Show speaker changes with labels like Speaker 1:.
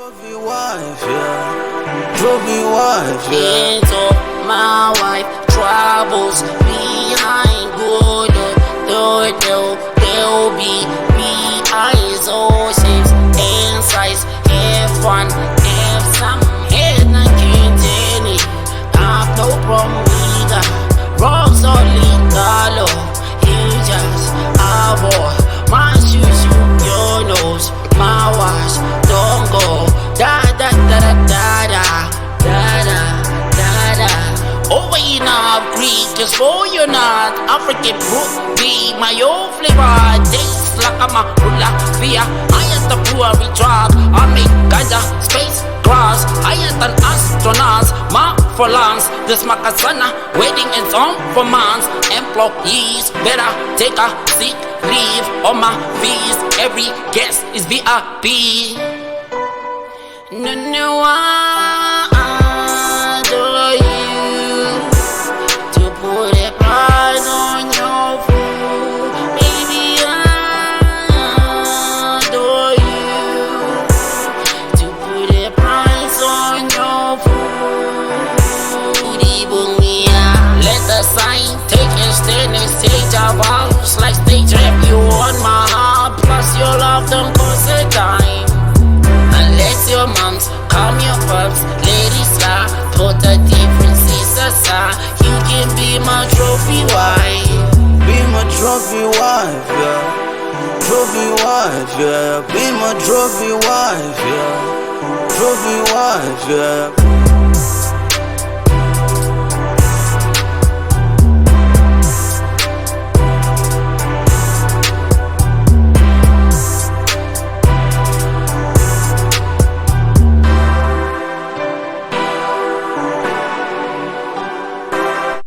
Speaker 1: Trophy wife, yeah. Trophy wife, yeah.
Speaker 2: Into my wife, troubles behind good. They'll be behind those shapes and size. Have fun, have some head, and can't any. Have no problem with that. Rocks are legal, he just a boy. My shoes, your nose, my watch, don't go. Da da da da da da da da da. Over enough Greek, just for you're not African fruit. Be my own flavor, tastes like I'm a ruler. Via I am the brewery drug. I make ganja, space, grass. I am an astronaut, my for lungs. The Smokaz wedding is on for months. Employees better take a seat, leave on my fees. Every guest is VIP. No, I adore you to put a price on your food. Baby, I adore you to put a price on your food. Let the sign take a stand and stage of house like stage rap. You on my heart, plus your love don't cost a dime. Unless your moms, calm your pups, ladies lie, put the differences aside. You can be my trophy wife.
Speaker 1: Be my trophy wife, yeah. Trophy wife, yeah. Be my trophy wife, yeah. Trophy wife, yeah.